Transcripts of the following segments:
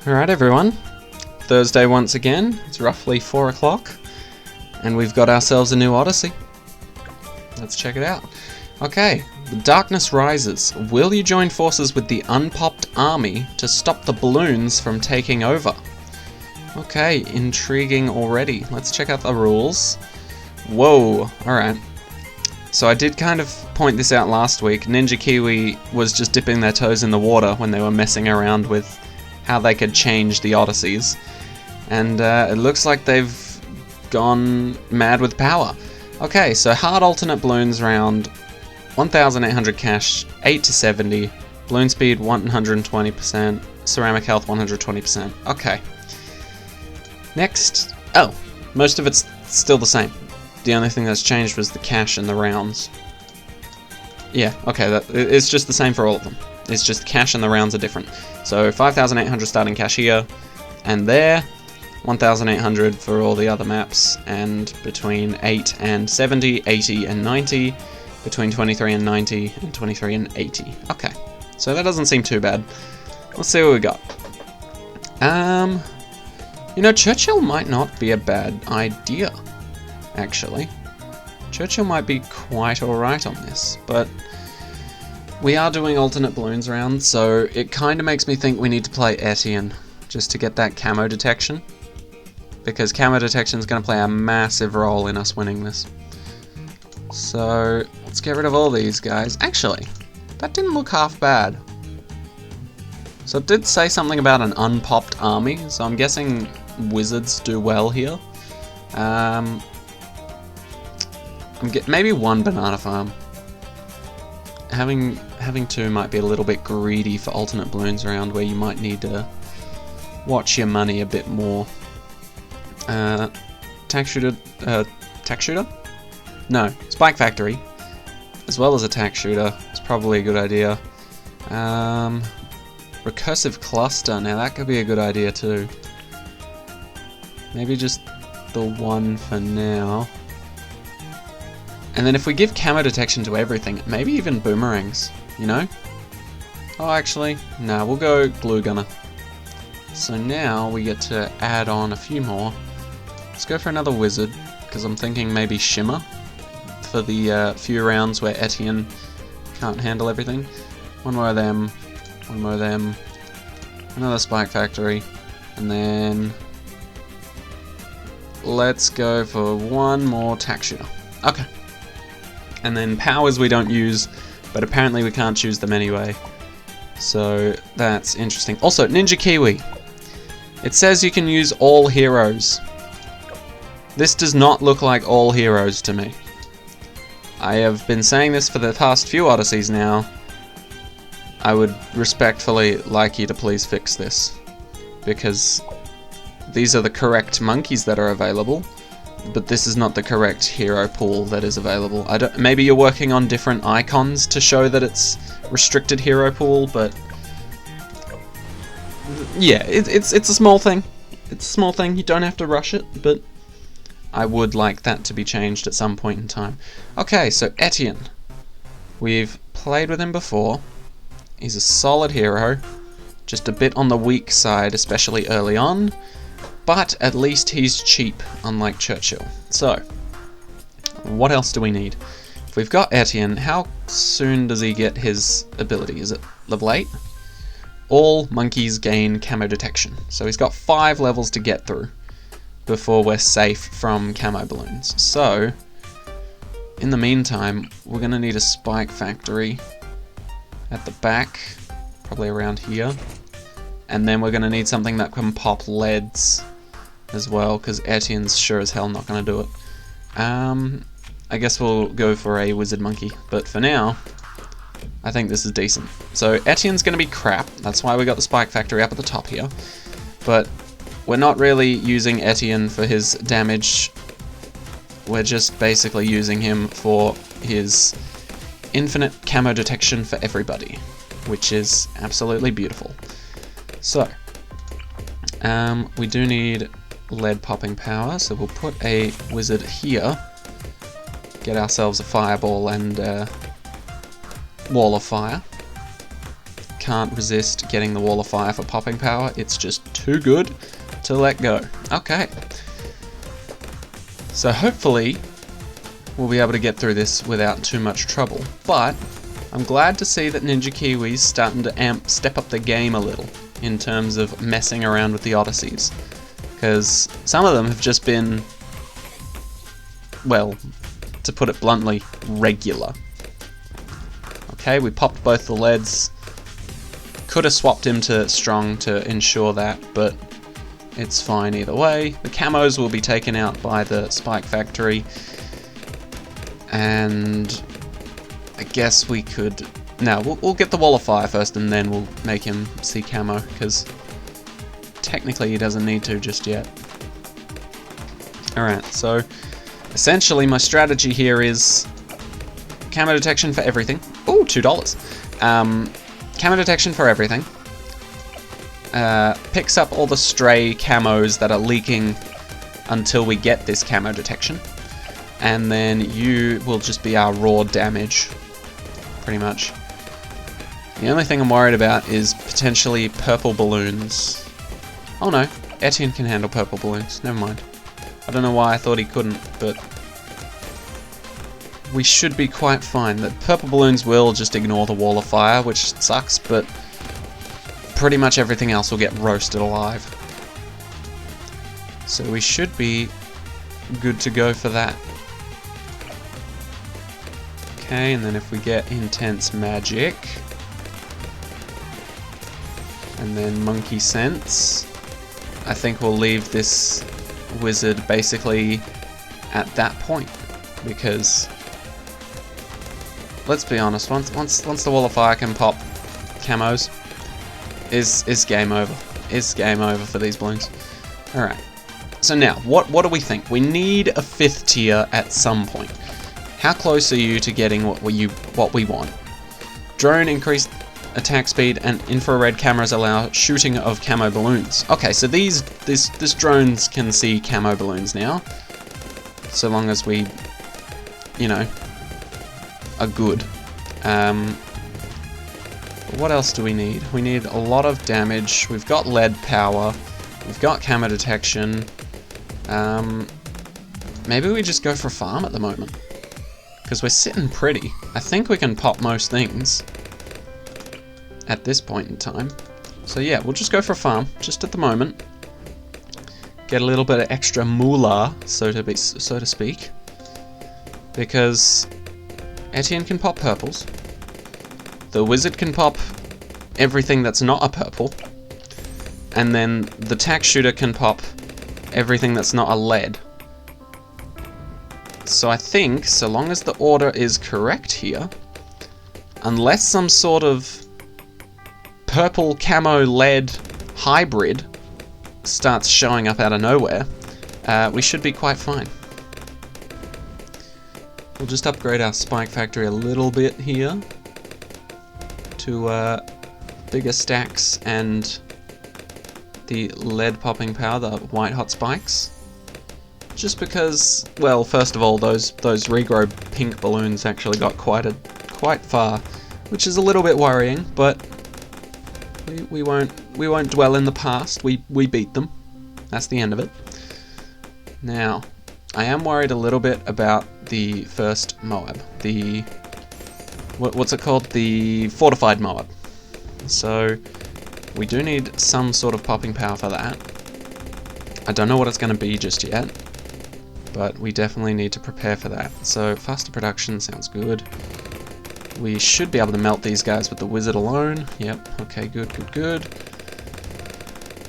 Alright everyone, Thursday once again, it's roughly 4 o'clock, and we've got ourselves a new Odyssey. Let's check it out. Okay, the darkness rises. Will you join forces with the unpopped army to stop the balloons from taking over? Okay, intriguing already. Let's check out the rules. Whoa, alright. So I did kind of point this out last week. Ninja Kiwi was just dipping their toes in the water when they were messing around with how they could change the Odysseys. And it looks like they've gone mad with power. Okay, so hard alternate balloons round, 1,800 cash, 8 to 70, balloon speed 120%, ceramic health 120%. Okay. Next, oh, most of it's still the same. The only thing that's changed was the cash and the rounds. Yeah, okay, it's just the same for all of them. It's just cash and the rounds are different. So 5,800 starting cash here and there, 1,800 for all the other maps, and between 8 and 70, 80 and 90, between 23 and 90, and 23 and 80. Okay, so that doesn't seem too bad. Let's see what we got. You know, Churchill might not be a bad idea, actually. Churchill might be quite alright on this, but we are doing alternate balloons rounds, so it kind of makes me think we need to play Etienne just to get that camo detection, because camo detection is going to play a massive role in us winning this. So let's get rid of all these guys. Actually, that didn't look half bad. So it did say something about an unpopped army, so I'm guessing wizards do well here. Maybe one banana farm. Having two might be a little bit greedy for alternate balloons around, where you might need to watch your money a bit more. Tack shooter? No, spike factory, as well as a tack shooter. It's probably a good idea. Recursive cluster. Now that could be a good idea too. Maybe just the one for now. And then if we give camo detection to everything, maybe even boomerangs, you know? Oh, actually, no, we'll go glue gunner. So now we get to add on a few more. Let's go for another wizard, because I'm thinking maybe shimmer for the few rounds where Etienne can't handle everything. One more of them, one more of them, another spike factory, and then let's go for one more tack shooter. Okay. And then powers we don't use, but apparently we can't choose them anyway. So that's interesting. Also, Ninja Kiwi. It says you can use all heroes. This does not look like all heroes to me. I have been saying this for the past few Odysseys now. I would respectfully like you to please fix this, because these are the correct monkeys that are available, but this is not the correct hero pool that is available. Maybe you're working on different icons to show that it's restricted hero pool, but yeah, it's a small thing. It's a small thing. You don't have to rush it, but I would like that to be changed at some point in time. Okay, so Etienne. We've played with him before. He's a solid hero, just a bit on the weak side, especially early on. But at least he's cheap, unlike Churchill. So, what else do we need? If we've got Etienne, how soon does he get his ability? Is it level 8? All monkeys gain camo detection. So he's got 5 levels to get through before we're safe from camo balloons. So, in the meantime, we're going to need a spike factory at the back, probably around here. And then we're going to need something that can pop leads as well, because Etienne's sure as hell not going to do it. I guess we'll go for a wizard monkey, but for now, I think this is decent. So Etienne's going to be crap, that's why we got the spike factory up at the top here. But we're not really using Etienne for his damage, we're just basically using him for his infinite camo detection for everybody, which is absolutely beautiful. So, we do need lead popping power, so we'll put a wizard here, get ourselves a fireball and wall of fire. Can't resist getting the wall of fire for popping power. It's just too good to let go. Okay. So hopefully we'll be able to get through this without too much trouble. But I'm glad to see that Ninja Kiwi's starting to step up the game a little in terms of messing around with the Odysseys. Because some of them have just been, well, to put it bluntly, regular. Okay, we popped both the leads. Could have swapped him to strong to ensure that, but it's fine either way. The camos will be taken out by the Spike Factory. And I guess we could... No, we'll get the wall of fire first and then we'll make him see camo, because technically he doesn't need to just yet. Alright, so essentially my strategy here is camo detection for everything. Ooh, $2. Camo detection for everything. Picks up all the stray camos that are leaking until we get this camo detection. And then you will just be our raw damage, pretty much. The only thing I'm worried about is potentially purple balloons. Oh no, Etienne can handle purple balloons, never mind. I don't know why I thought he couldn't, but we should be quite fine. The purple balloons will just ignore the wall of fire, which sucks, but pretty much everything else will get roasted alive. So we should be good to go for that. Okay, and then if we get intense magic, and then monkey sense, I think we'll leave this wizard basically at that point, because let's be honest, once the wall of fire can pop camos, is game over. Is game over for these balloons. Alright. So now, what do we think? We need a 5th tier at some point. How close are you to getting what we want? Drone increased attack speed and infrared cameras allow shooting of camo balloons. Okay, so this drones can see camo balloons now. So long as we, you know, are good. What else do we need? We need a lot of damage. We've got lead power. We've got camo detection. Maybe we just go for farm at the moment, because we're sitting pretty. I think we can pop most things at this point in time. So yeah, we'll just go for farm, just at the moment. Get a little bit of extra moolah, so to speak. Because Etienne can pop purples. The wizard can pop everything that's not a purple. And then the tack shooter can pop everything that's not a lead. So I think, so long as the order is correct here, unless some sort of purple camo lead hybrid starts showing up out of nowhere, we should be quite fine. We'll just upgrade our Spike Factory a little bit here to bigger stacks and the lead popping power, the white hot spikes. Just because, well, first of all, those regrow pink balloons actually got quite far, which is a little bit worrying, but we won't dwell in the past. We beat them. That's the end of it. Now, I am worried a little bit about the first MOAB. The what's it called? The fortified MOAB. So we do need some sort of popping power for that. I don't know what it's going to be just yet, but we definitely need to prepare for that. So faster production sounds good. We should be able to melt these guys with the wizard alone. Yep, okay, good.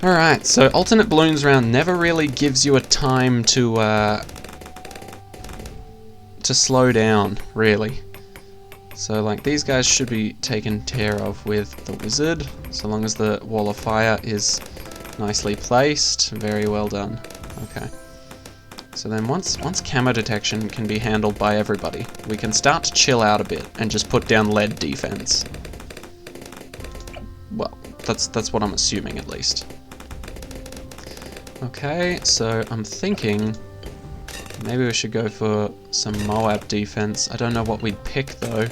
Alright, so alternate Bloons round never really gives you a time to slow down, really. So like these guys should be taken care of with the wizard, so long as the wall of fire is nicely placed. Very well done. Okay. So then once camo detection can be handled by everybody, we can start to chill out a bit and just put down lead defense. Well, that's what I'm assuming at least. Okay, so I'm thinking maybe we should go for some MOAB defense. I don't know what we'd pick though.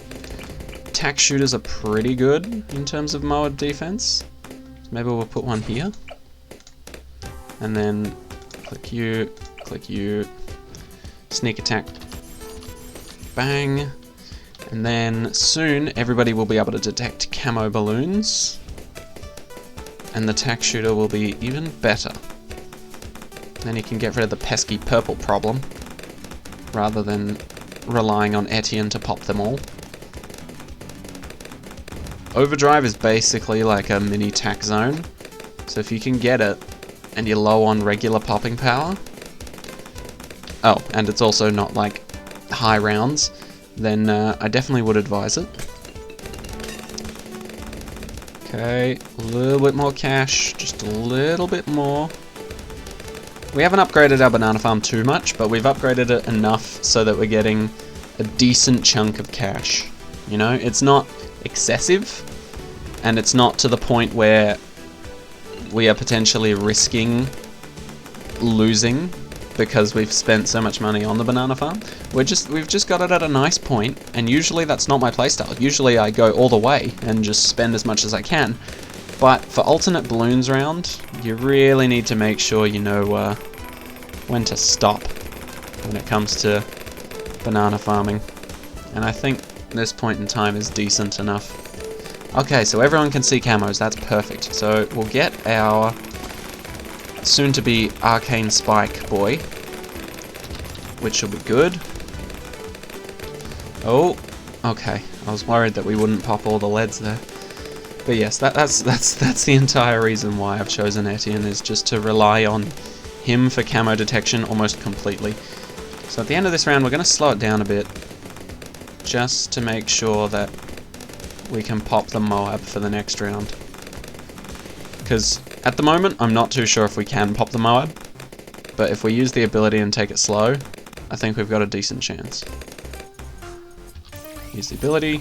Tack shooters are pretty good in terms of MOAB defense. maybe we'll put one here. And then click you, sneak attack, bang. And then soon everybody will be able to detect camo balloons. And the tack shooter will be even better. Then you can get rid of the pesky purple problem, rather than relying on Etienne to pop them all. Overdrive is basically like a mini tack zone, so if you can get it, and you're low on regular popping power, oh, and it's also not like high rounds, then I definitely would advise it. Okay, a little bit more cash, just a little bit more. We haven't upgraded our banana farm too much, but we've upgraded it enough so that we're getting a decent chunk of cash. You know, it's not excessive, and it's not to the point where we are potentially risking losing because we've spent so much money on the banana farm. We've just got it at a nice point, and usually that's not my playstyle. Usually I go all the way and just spend as much as I can. But for alternate Bloons round, you really need to make sure you know when to stop when it comes to banana farming. And I think this point in time is decent enough. Okay, so everyone can see camos, that's perfect. So we'll get our soon-to-be Arcane Spike boy, which will be good. Oh, okay. I was worried that we wouldn't pop all the leads there. But yes, that's the entire reason why I've chosen Etienne, is just to rely on him for camo detection almost completely. So at the end of this round, we're going to slow it down a bit, just to make sure that we can pop the MOAB for the next round. Because at the moment, I'm not too sure if we can pop the MOAB, but if we use the ability and take it slow, I think we've got a decent chance. Use the ability,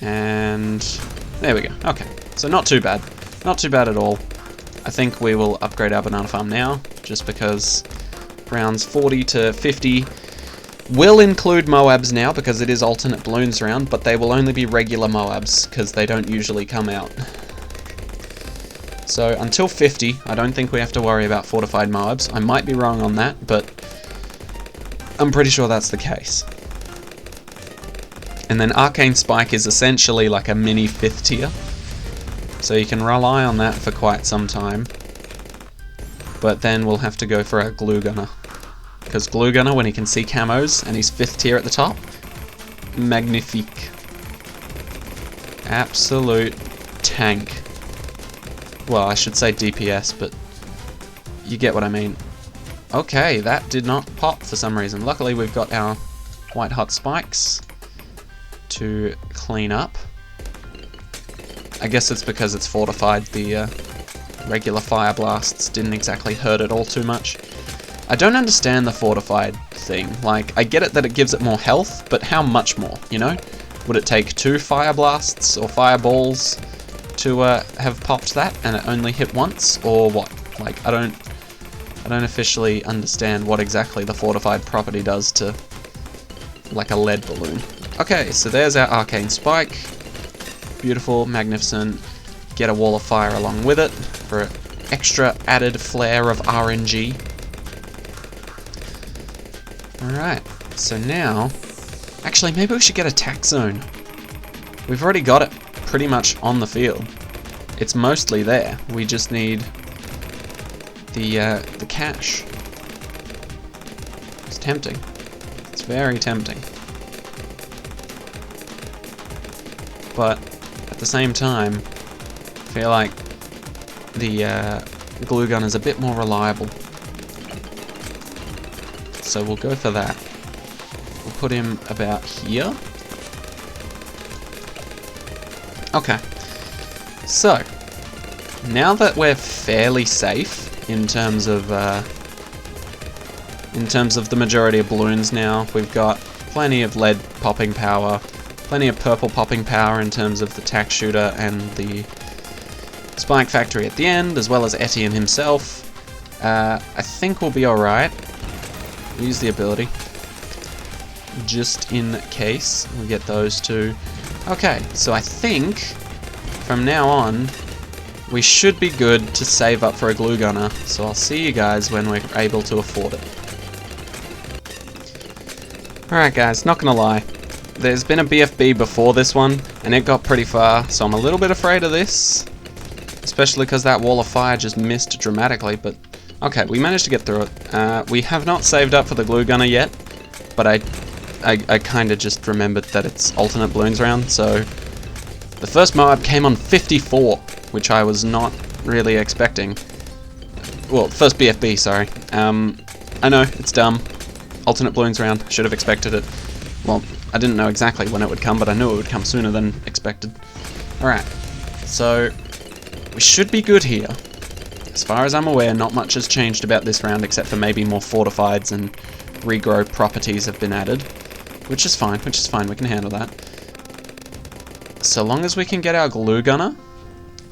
and there we go. Okay, so not too bad. Not too bad at all. I think we will upgrade our banana farm now, just because rounds 40 to 50 will include MOABs now, because it is alternate Bloons round, but they will only be regular MOABs, because they don't usually come out. So until 50, I don't think we have to worry about fortified MOABs. I might be wrong on that, but I'm pretty sure that's the case. And then Arcane Spike is essentially like a mini 5th tier, so you can rely on that for quite some time. But then we'll have to go for our Glue Gunner, because Glue Gunner, when he can see camos and he's 5th tier at the top, magnifique. Absolute tank. Well, I should say DPS, but you get what I mean. Okay, that did not pop for some reason. Luckily, we've got our white hot spikes to clean up. I guess it's because it's fortified. The regular fire blasts didn't exactly hurt it all too much. I don't understand the fortified thing. Like, I get it that it gives it more health, but how much more, you know? Would it take 2 fire blasts or fireballs to have popped that and it only hit once, or what? Like, I don't officially understand what exactly the fortified property does to like a lead balloon. Okay, so there's our Arcane Spike. Beautiful, magnificent. Get a wall of fire along with it for an extra added flair of RNG. Alright, so now, actually maybe we should get a tack zone. We've already got it pretty much on the field. It's mostly there. We just need the cash. It's tempting. It's very tempting. But at the same time, I feel like the glue gun is a bit more reliable. So we'll go for that. We'll put him about here. Okay. So, now that we're fairly safe in terms of the majority of balloons now, we've got plenty of lead popping power, plenty of purple popping power in terms of the tack shooter and the spike factory at the end, as well as Etienne himself. I think we'll be alright. Use the ability, just in case we get those two. Okay, so I think from now on we should be good to save up for a glue gunner, so I'll see you guys when we're able to afford it. Alright guys, not gonna lie, there's been a BFB before this one, and it got pretty far, so I'm a little bit afraid of this, especially because that wall of fire just missed dramatically, but okay, we managed to get through it. We have not saved up for the glue gunner yet, but I kind of just remembered that it's alternate Bloons round, so the first MOAB came on 54, which I was not really expecting. Well, first BFB, sorry. I know, it's dumb. Alternate Bloons round, should have expected it. Well, I didn't know exactly when it would come, but I knew it would come sooner than expected. Alright, so we should be good here. As far as I'm aware, not much has changed about this round, except for maybe more fortifieds and regrow properties have been added. Which is fine, we can handle that. So long as we can get our glue gunner,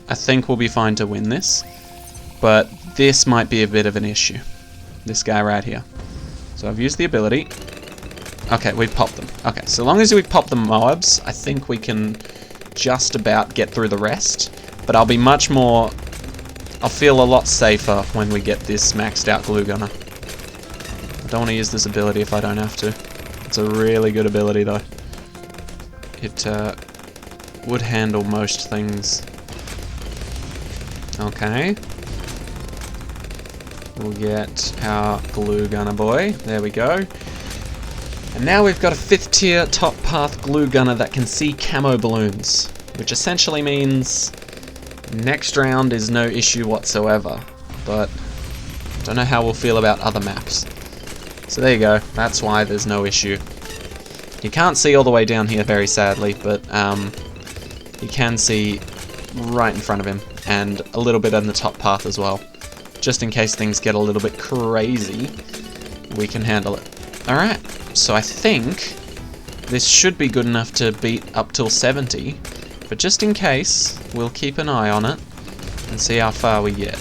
I think we'll be fine to win this. But this might be a bit of an issue. This guy right here. So I've used the ability. Okay, we've popped them. Okay, so long as we pop the MOABs, I think we can just about get through the rest. But I'll be much more... I'll feel a lot safer when we get this maxed out glue gunner. I don't want to use this ability if I don't have to. It's a really good ability though. It would handle most things. Okay. We'll get our glue gunner boy. There we go. And now we've got a 5th tier top path glue gunner that can see camo balloons, which essentially means next round is no issue whatsoever, but don't know how we'll feel about other maps. So there you go, that's why there's no issue. You can't see all the way down here very sadly, but you can see right in front of him, and a little bit on the top path as well. Just in case things get a little bit crazy, we can handle it. Alright, so I think this should be good enough to beat up till 70, but just in case, we'll keep an eye on it and see how far we get.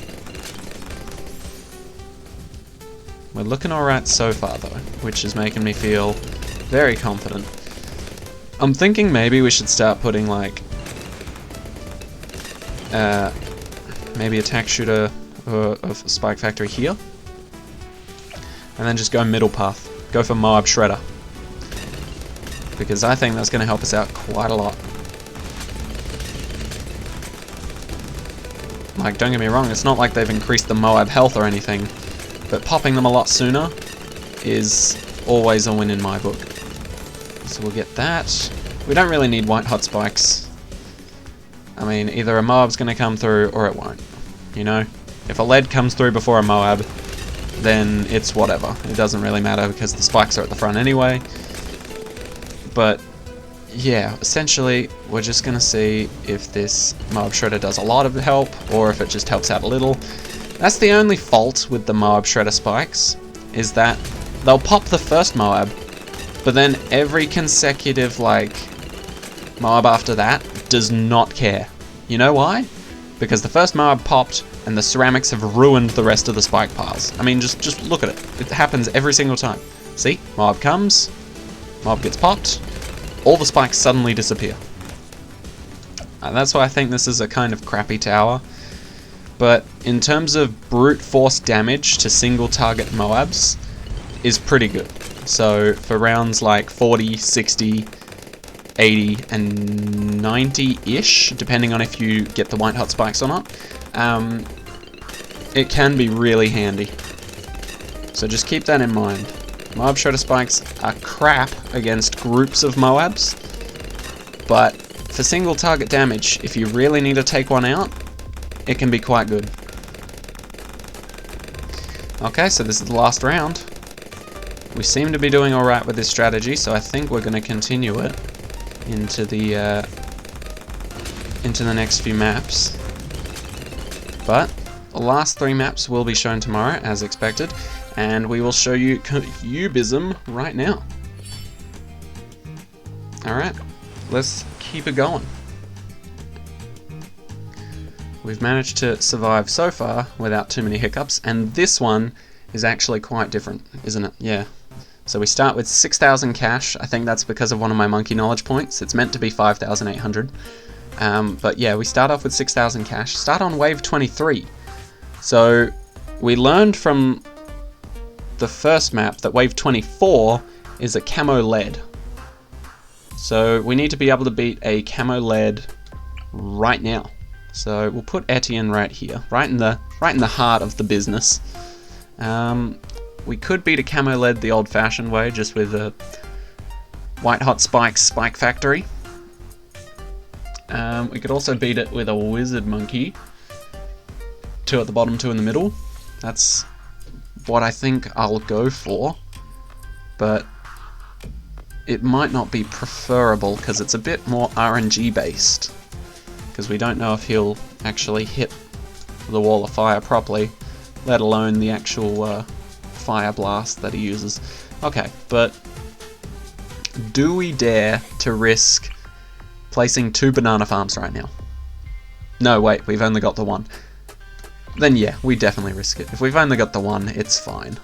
We're looking alright so far though, which is making me feel very confident. I'm thinking maybe we should start putting like maybe attack shooter of Spike Factory here, and then just go middle path. Go for MOAB Shredder, because I think that's going to help us out quite a lot. Like, don't get me wrong, it's not like they've increased the MOAB health or anything, but popping them a lot sooner is always a win in my book. So we'll get that. We don't really need white hot spikes. I mean, either a MOAB's going to come through or it won't. You know? If a lead comes through before a MOAB, then it's whatever. It doesn't really matter because the spikes are at the front anyway. But yeah, essentially we're just going to see if this MOAB Shredder does a lot of help or if it just helps out a little. That's the only fault with the MOAB Shredder spikes, is that they'll pop the first MOAB, but then every consecutive like MOAB after that does not care. You know why? Because the first MOAB popped and the ceramics have ruined the rest of the spike piles. I mean, just look at it. It happens every single time. See? MOAB comes, MOAB gets popped, all the spikes suddenly disappear. That's why I think this is a kind of crappy tower. But in terms of brute force damage to single target MOABs, is pretty good. So for rounds like 40, 60, 80, and 90-ish, depending on if you get the white hot spikes or not, it can be really handy. So just keep that in mind. MOAB Shredder spikes are crap against groups of MOABs, but for single target damage, if you really need to take one out, it can be quite good. Okay, so this is the last round. We seem to be doing alright with this strategy, so I think we're going to continue it into the next few maps. But the last 3 maps will be shown tomorrow, as expected, and we will show you Cubism right now. Alright, let's keep it going. We've managed to survive so far without too many hiccups, and this one is actually quite different, isn't it? Yeah. So we start with 6,000 cash. I think that's because of one of my monkey knowledge points. It's meant to be 5,800. But yeah, we start off with 6,000 cash. Start on wave 23. So we learned from the first map that wave 24 is a camo lead. So we need to be able to beat a camo lead right now. So we'll put Etienne right here, right in the heart of the business. We could beat a camo lead the old-fashioned way, just with a white hot spikes spike factory. We could also beat it with a wizard monkey. 2 at the bottom, 2 in the middle. That's what I think I'll go for, but it might not be preferable because it's a bit more RNG based, because we don't know if he'll actually hit the wall of fire properly, let alone the actual fire blast that he uses. Okay, but do we dare to risk placing 2 banana farms right now? No, wait, we've only got the 1. Then yeah, we definitely risk it. If we've only got the 1, it's fine.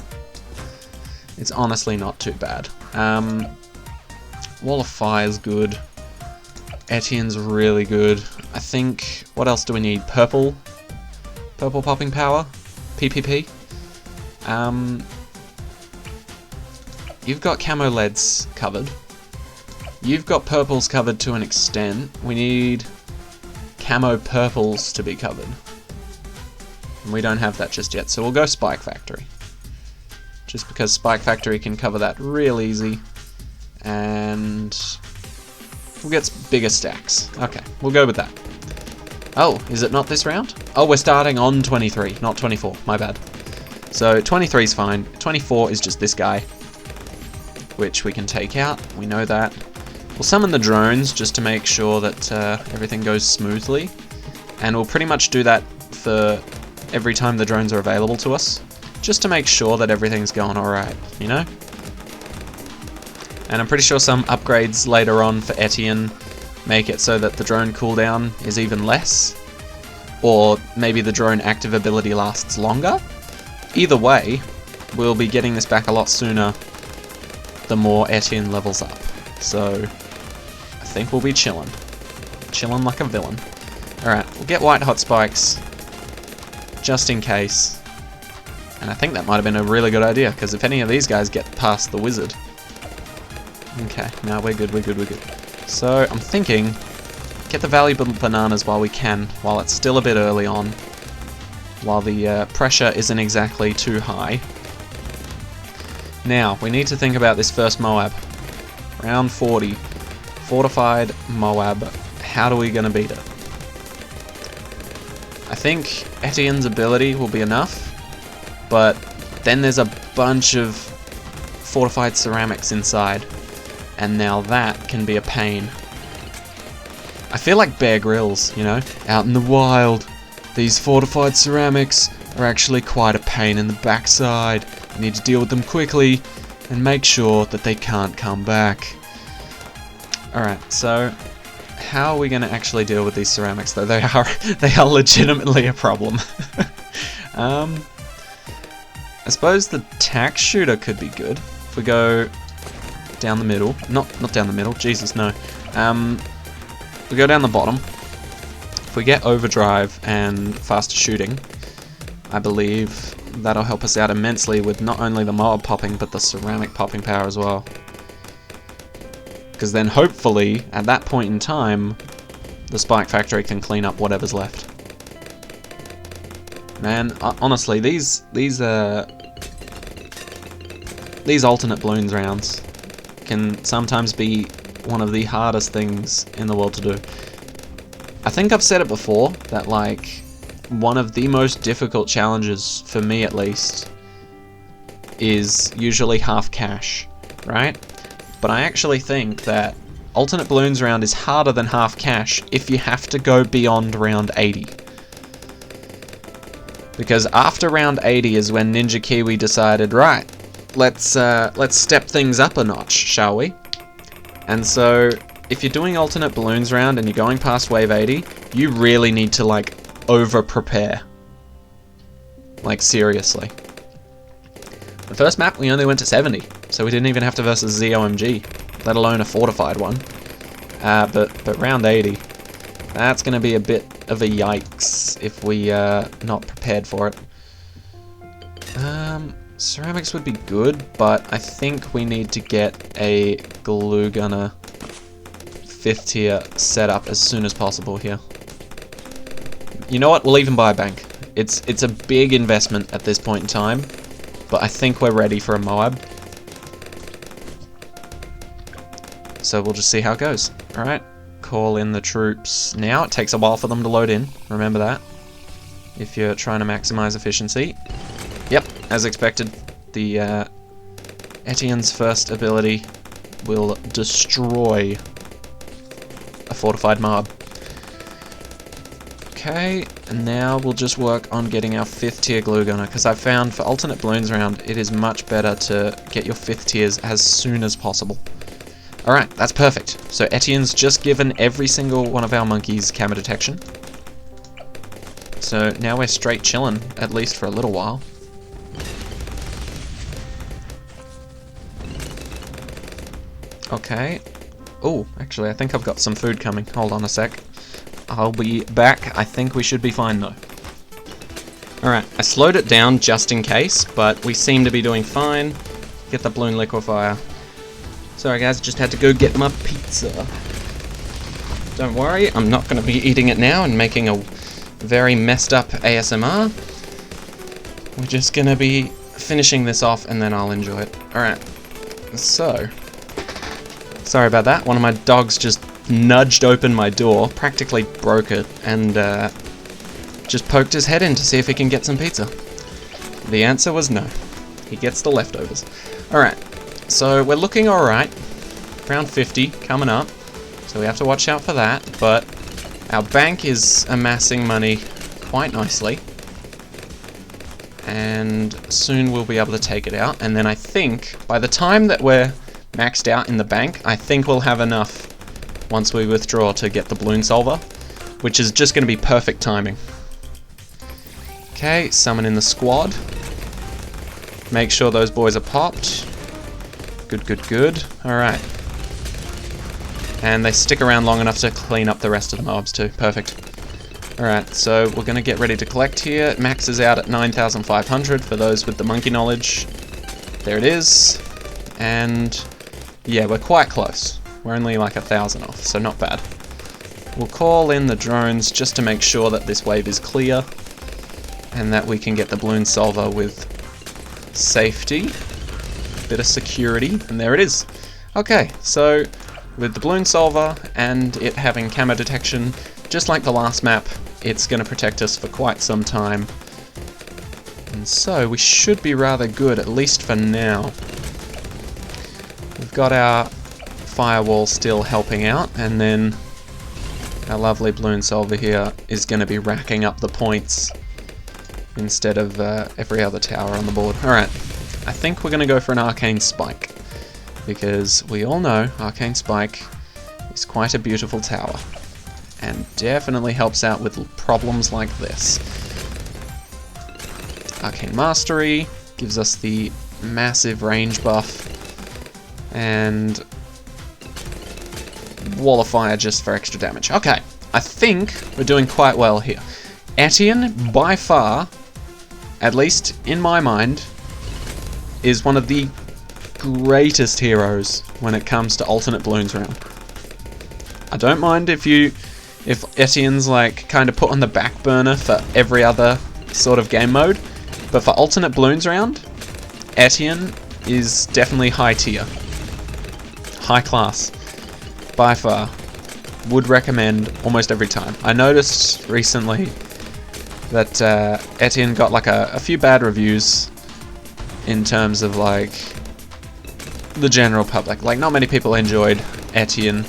It's honestly not too bad. Wall of Fire's good. Etienne's really good. I think, what else do we need? Purple? Purple popping power? PPP? You've got camo leads covered. You've got purples covered to an extent. We need camo purples to be covered. And we don't have that just yet, so we'll go Spike Factory. Just because Spike Factory can cover that real easy. And we'll get bigger stacks. Okay, we'll go with that. Oh, is it not this round? Oh, we're starting on 23, not 24. My bad. So 23 is fine. 24 is just this guy, which we can take out. We know that. We'll summon the drones just to make sure that everything goes smoothly. And we'll pretty much do that for every time the drones are available to us, just to make sure that everything's going alright, you know? And I'm pretty sure some upgrades later on for Etienne make it so that the drone cooldown is even less, or maybe the drone active ability lasts longer. Either way, we'll be getting this back a lot sooner the more Etienne levels up. So I think we'll be chilling. Chilling like a villain. Alright, we'll get white hot spikes just in case. And I think that might have been a really good idea, because if any of these guys get past the wizard. Okay, now we're good, we're good, we're good. So I'm thinking, get the valuable bananas while we can, while it's still a bit early on, while the pressure isn't exactly too high. Now, we need to think about this first MOAB. Round 40. Fortified MOAB. How are we going to beat it? I think Etienne's ability will be enough, but then there's a bunch of fortified ceramics inside, and now that can be a pain. I feel like Bear Grylls, you know? Out in the wild, these fortified ceramics are actually quite a pain in the backside. You need to deal with them quickly and make sure that they can't come back. Alright, so how are we going to actually deal with these ceramics, though? They are legitimately a problem. I suppose the tack shooter could be good. If we go down the middle, not down the middle, Jesus no. We go down the bottom. If we get overdrive and faster shooting, I believe that'll help us out immensely with not only the MOAB popping, but the ceramic popping power as well. Because then hopefully, at that point in time, the Spike Factory can clean up whatever's left. Man, honestly, these alternate Bloons rounds can sometimes be one of the hardest things in the world to do. I think I've said it before, that like, one of the most difficult challenges, for me at least, is usually half cash, right? But I actually think that alternate Bloons round is harder than half cash if you have to go beyond round 80. Because after round 80 is when Ninja Kiwi decided, right, let's step things up a notch, shall we? And so, if you're doing alternate Bloons round and you're going past wave 80, you really need to like over-prepare. Like seriously. The first map we only went to 70, so we didn't even have to versus ZOMG, let alone a fortified one. But round 80, That's going to be a bit of a yikes if we are not prepared for it. Ceramics would be good, but I think we need to get a glue gunner 5th tier set up as soon as possible here. You know what? We'll even buy a bank. It's a big investment at this point in time, but I think we're ready for a MOAB. So we'll just see how it goes. Alright, call in the troops now. It takes a while for them to load in. Remember that. If you're trying to maximize efficiency. Yep, as expected, the Etienne's first ability will destroy a fortified mob. Okay, and now we'll just work on getting our 5th tier glue gunner, because I've found for alternate Bloons round, it is much better to get your 5th tiers as soon as possible. Alright, that's perfect. So Etienne's just given every single one of our monkeys camera detection. So now we're straight chilling, at least for a little while. Okay. Oh, actually, I think I've got some food coming. Hold on a sec. I'll be back. I think we should be fine, though. Alright, I slowed it down just in case, but we seem to be doing fine. Get the balloon liquefier. Sorry, guys, just had to go get my pizza. Don't worry, I'm not going to be eating it now and making a very messed up ASMR. We're just going to be finishing this off, and then I'll enjoy it. Alright, so... Sorry about that. One of my dogs just nudged open my door, practically broke it, and just poked his head in to see if he can get some pizza. The answer was no. He gets the leftovers. Alright, so we're looking alright. Round 50 coming up, so we have to watch out for that, but our bank is amassing money quite nicely. And soon we'll be able to take it out, and then I think by the time that we're maxed out in the bank, I think we'll have enough once we withdraw to get the balloon solver, which is just going to be perfect timing. Okay, summon in the squad. Make sure those boys are popped. Good, good, good. Alright. And they stick around long enough to clean up the rest of the mobs too. Perfect. Alright, so we're going to get ready to collect here. It maxes out at 9,500 for those with the monkey knowledge. There it is. And yeah, we're quite close. We're only like 1,000 off, so not bad. We'll call in the drones just to make sure that this wave is clear and that we can get the balloon solver with safety. Bit of security, and there it is. Okay, so with the balloon solver and it having camera detection, just like the last map, it's going to protect us for quite some time. And so we should be rather good, at least for now. We've got our firewall still helping out, and then our lovely balloon solver here is going to be racking up the points instead of every other tower on the board. Alright, I think we're going to go for an arcane spike, because we all know arcane spike is quite a beautiful tower and definitely helps out with problems like this. Arcane mastery gives us the massive range buff, and wall of fire just for extra damage. Okay, I think we're doing quite well here. Etienne, by far, at least in my mind, is one of the greatest heroes when it comes to alternate Bloons round. I don't mind if Etienne's like kind of put on the back burner for every other sort of game mode, but for alternate Bloons round, Etienne is definitely high tier. High class, by far. Would recommend almost every time. I noticed recently that Etienne got like a few bad reviews in terms of like the general public. Like, not many people enjoyed Etienne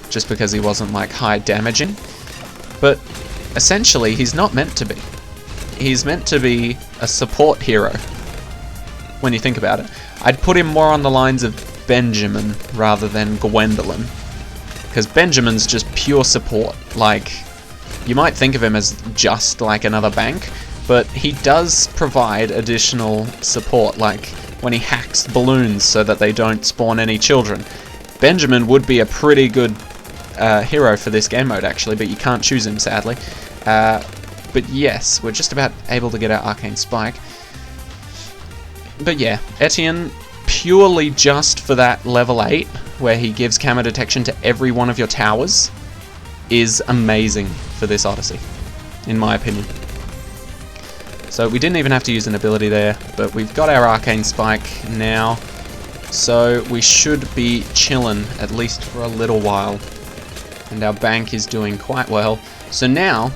just because he wasn't like high damaging, but essentially he's not meant to be. He's meant to be a support hero when you think about it. I'd put him more on the lines of Benjamin rather than Gwendolyn, because Benjamin's just pure support. Like, you might think of him as just like another bank, but he does provide additional support, like when he hacks balloons so that they don't spawn any children. Benjamin would be a pretty good hero for this game mode, actually, but you can't choose him, sadly. But yes, we're just about able to get our Arcane Spike. But yeah, Etienne, purely just for that level 8, where he gives camo detection to every one of your towers, is amazing for this Odyssey, in my opinion. So we didn't even have to use an ability there, but we've got our Arcane Spike now, so we should be chillin', at least for a little while. And our bank is doing quite well. So now,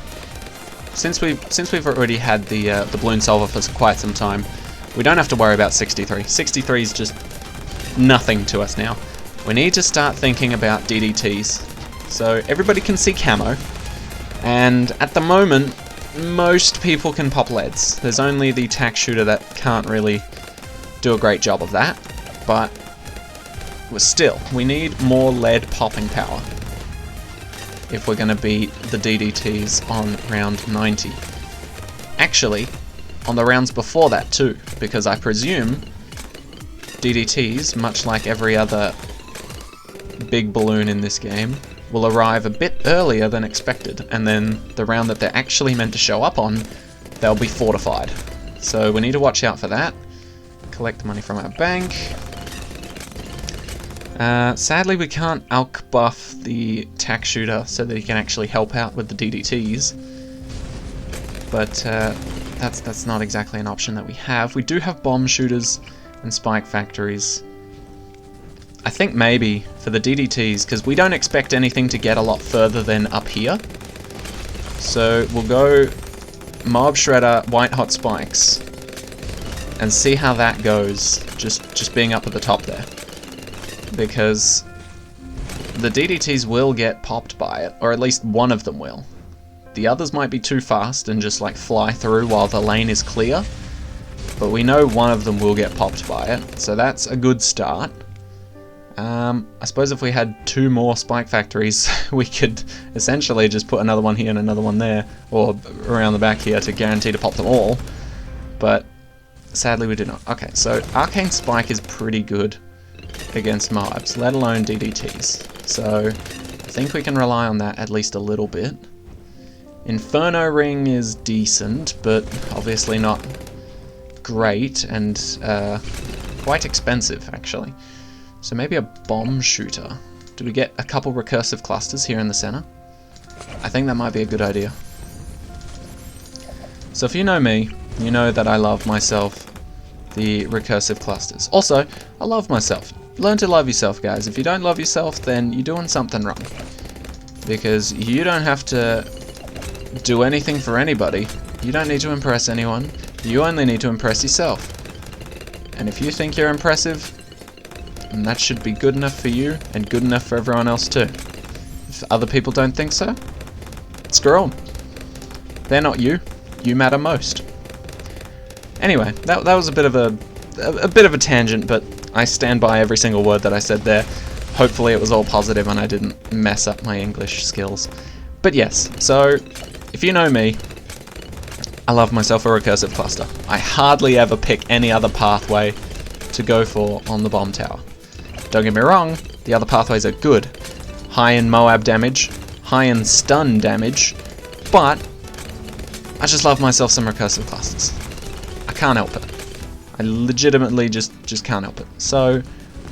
since we've already had the Bloon Solver for quite some time, we don't have to worry about 63. 63 is just nothing to us now. We need to start thinking about DDTs. So everybody can see camo, and at the moment, most people can pop leads. There's only the tack shooter that can't really do a great job of that, but still, we need more lead popping power if we're going to beat the DDTs on round 90. Actually, on the rounds before that too, because I presume DDTs, much like every other big balloon in this game, will arrive a bit earlier than expected, and then the round that they're actually meant to show up on, they'll be fortified. So we need to watch out for that. Collect the money from our bank. Sadly, we can't alk buff the tack shooter so that he can actually help out with the DDTs, but that's not exactly an option that we have. We do have bomb shooters and spike factories. I think maybe for the DDTs, because we don't expect anything to get a lot further than up here. So we'll go MOAB Shredder, White Hot Spikes, and see how that goes, just being up at the top there. Because the DDTs will get popped by it, or at least one of them will. The others might be too fast and just like fly through while the lane is clear, but we know one of them will get popped by it, so that's a good start. I suppose if we had 2 more spike factories, we could essentially just put another one here and another one there, or around the back here to guarantee to pop them all, but sadly we do not. Okay, so Arcane Spike is pretty good against MOABs, let alone DDTs, so I think we can rely on that at least a little bit. Inferno Ring is decent, but obviously not great, and quite expensive actually. So maybe a bomb shooter. Do we get a couple recursive clusters here in the center? I think that might be a good idea. So if you know me, you know that I love myself the recursive clusters. Also, I love myself. Learn to love yourself, guys. If you don't love yourself, then you're doing something wrong. Because you don't have to do anything for anybody. You don't need to impress anyone. You only need to impress yourself. And if you think you're impressive, then that should be good enough for you and good enough for everyone else too. If other people don't think so, screw them. They're not you. You matter most. Anyway, that was a bit of a tangent, but I stand by every single word that I said there. Hopefully it was all positive and I didn't mess up my English skills. But yes, so if you know me, I love myself a recursive cluster. I hardly ever pick any other pathway to go for on the bomb tower. Don't get me wrong, the other pathways are good. High in MOAB damage, high in stun damage, but I just love myself some recursive clusters. I can't help it. I legitimately just can't help it. So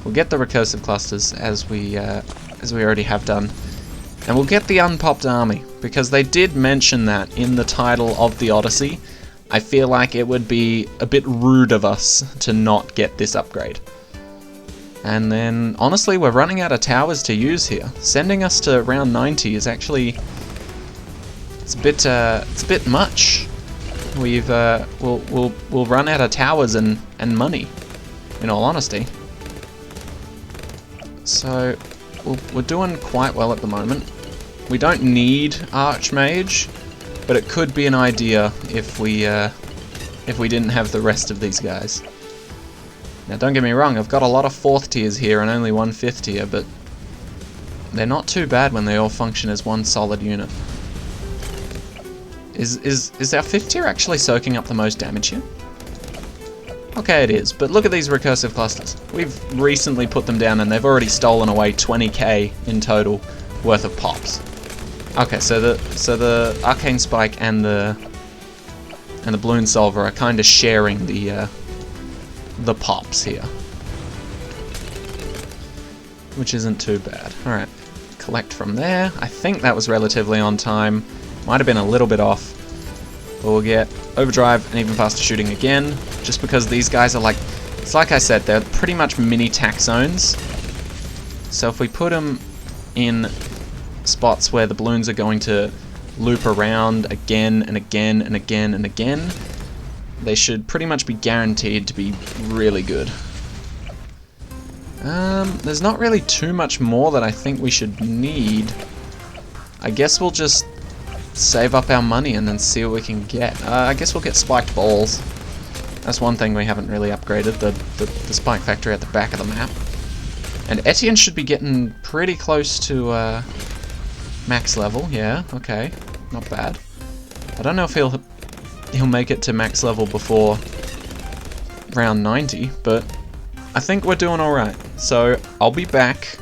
we'll get the recursive clusters as we already have done, and we'll get the unpopped army because they did mention that in the title of the Odyssey. I feel like it would be a bit rude of us to not get this upgrade. And then honestly, we're running out of towers to use here. Sending us to round 90 is actually it's a bit much. We'll run out of towers and money, in all honesty. So we're doing quite well at the moment. We don't need Archmage, but it could be an idea if we didn't have the rest of these guys. Now don't get me wrong, I've got a lot of 4th tiers here and only 1 5th tier, but they're not too bad when they all function as one solid unit. Is our 5th tier actually soaking up the most damage here? Okay, it is, but look at these recursive clusters. We've recently put them down and they've already stolen away 20k in total worth of pops. Okay, so the Arcane Spike and the Bloon Solver are kind of sharing the pops here, which isn't too bad. All right, collect from there. I think that was relatively on time. Might have been a little bit off, but we'll get Overdrive and even faster shooting again, just because these guys are like, it's like I said, they're pretty much mini tack zones. So if we put them in spots where the balloons are going to loop around again and again and again and again, they should pretty much be guaranteed to be really good. There's not really too much more that I think we should need. I guess we'll just save up our money and then see what we can get. I guess we'll get spiked balls. That's one thing we haven't really upgraded, the spike factory at the back of the map. And Etienne should be getting pretty close to max level. Yeah, okay, not bad. I don't know if he'll make it to max level before round 90, but I think we're doing alright. So I'll be back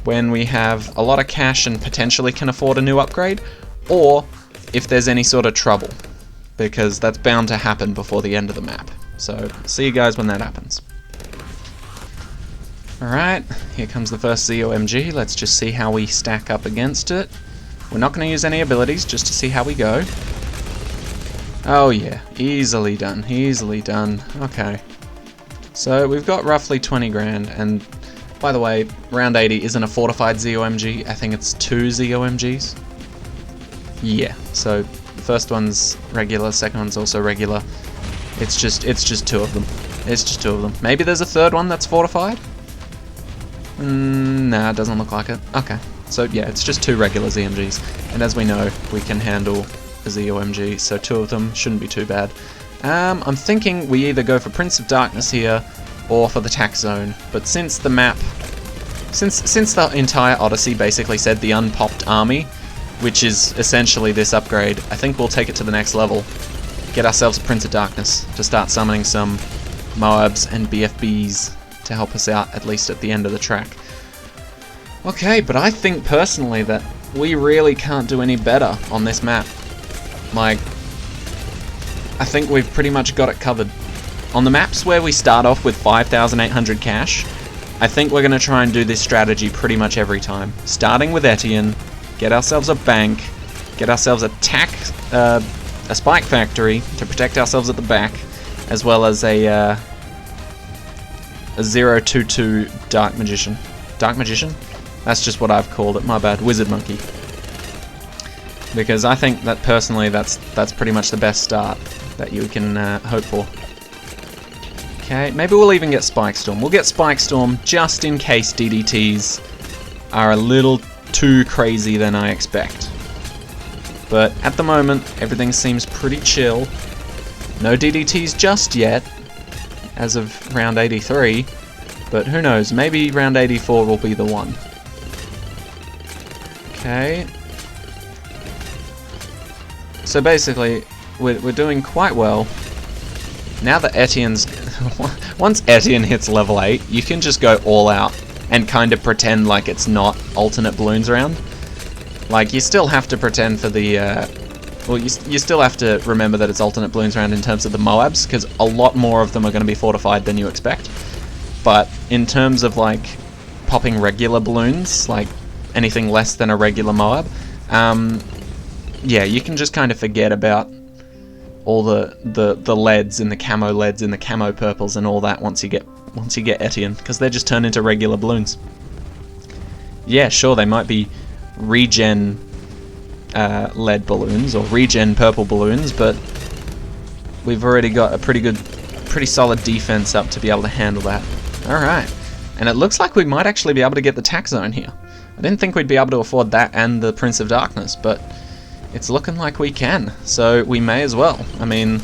when we have a lot of cash and potentially can afford a new upgrade, or if there's any sort of trouble, because that's bound to happen before the end of the map. So see you guys when that happens. Alright, here comes the first ZOMG. Let's just see how we stack up against it. We're not going to use any abilities, just to see how we go. Oh yeah, easily done, easily done. Okay. So we've got roughly 20 grand, and by the way, round 80 isn't a fortified ZOMG, I think it's 2 ZOMGs. Yeah, so the first one's regular, second one's also regular. It's just 2 of them. It's just 2 of them. Maybe there's a third one that's fortified? Nah, it doesn't look like it. Okay, so yeah, it's just 2 regular ZMGs, and as we know, we can handle a ZOMG, so 2 of them shouldn't be too bad. I'm thinking we either go for Prince of Darkness here, or for the tack zone, but since the map, since the entire Odyssey basically said the unpopped army, which is essentially this upgrade, I think we'll take it to the next level, get ourselves a Prince of Darkness to start summoning some MOABs and BFBs to help us out, at least at the end of the track. Okay, but I think personally that we really can't do any better on this map. Like, I think we've pretty much got it covered. On the maps where we start off with 5,800 cash, I think we're going to try and do this strategy pretty much every time. Starting with Etienne, get ourselves a bank, get ourselves a spike factory to protect ourselves at the back, as well as a 022 Dark Magician. Dark Magician? That's just what I've called it, my bad. Wizard Monkey. Because I think that personally that's pretty much the best start that you can hope for. Okay, maybe we'll even get Spike Storm. We'll get Spike Storm just in case DDTs are a little too crazy than I expect. But at the moment, everything seems pretty chill. No DDTs just yet, as of round 83, but who knows, maybe round 84 will be the one. Okay. So basically, we're doing quite well. Now that Etienne's... once Etienne hits level 8, you can just go all out and kind of pretend like it's not alternate Bloons round. Like, you still have to pretend for the... well, you still have to remember that it's alternate Bloons round in terms of the MOABs, because a lot more of them are going to be fortified than you expect. But in terms of, like, popping regular balloons, like anything less than a regular MOAB, yeah, you can just kind of forget about all the leads and the camo leads and the camo purples and all that once you get Etienne, because they just turn into regular balloons. Yeah, sure, they might be regen lead balloons or regen purple balloons, but we've already got a pretty solid defense up to be able to handle that. Alright, and it looks like we might actually be able to get the tack zone here. I didn't think we'd be able to afford that and the Prince of Darkness, but it's looking like we can, so we may as well. I mean,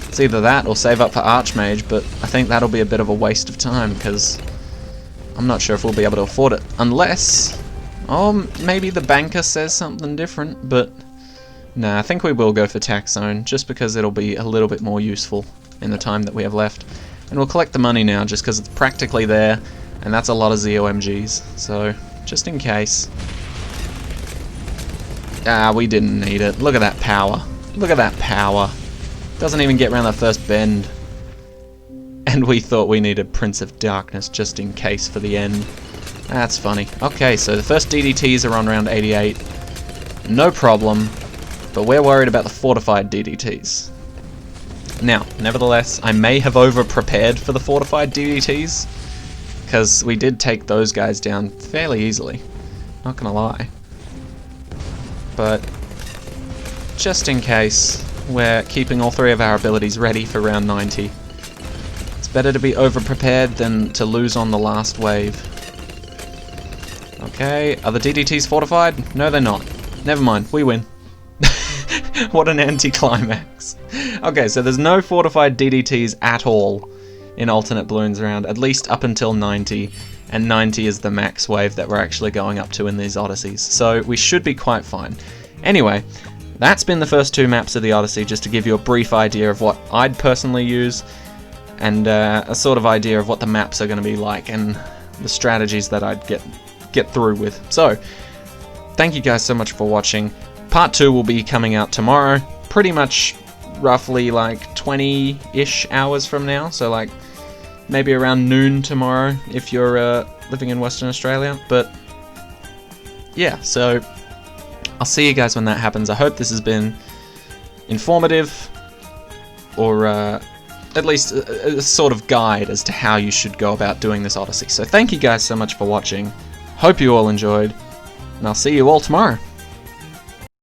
it's either that or save up for Archmage, but I think that'll be a bit of a waste of time, because I'm not sure if we'll be able to afford it. Unless, oh, maybe the banker says something different, but nah, I think we will go for tack zone, just because it'll be a little bit more useful in the time that we have left. And we'll collect the money now, just because it's practically there, and that's a lot of ZOMGs, so just in case. Ah, we didn't need it. Look at that power. Look at that power. Doesn't even get around the first bend. And we thought we needed Prince of Darkness just in case for the end. That's funny. Okay, so the first DDTs are on round 88. No problem. But we're worried about the fortified DDTs. Now, nevertheless, I may have over-prepared for the fortified DDTs. Because we did take those guys down fairly easily. Not gonna lie. But just in case, we're keeping all three of our abilities ready for round 90. It's better to be over-prepared than to lose on the last wave. Okay, are the DDTs fortified? No, they're not. Never mind, we win. What an anticlimax. Okay, so there's no fortified DDTs at all in alternate Bloons round, at least up until 90, and 90 is the max wave that we're actually going up to in these Odysseys, so we should be quite fine. Anyway, that's been the first two maps of the Odyssey, just to give you a brief idea of what I'd personally use, and a sort of idea of what the maps are going to be like, and the strategies that I'd get through with. So, thank you guys so much for watching. Part 2 will be coming out tomorrow, pretty much roughly like 20-ish hours from now, so like maybe around noon tomorrow if you're living in Western Australia. But yeah, so I'll see you guys when that happens. I hope this has been informative, or at least a sort of guide as to how you should go about doing this Odyssey. So thank you guys so much for watching. Hope you all enjoyed, and I'll see you all tomorrow.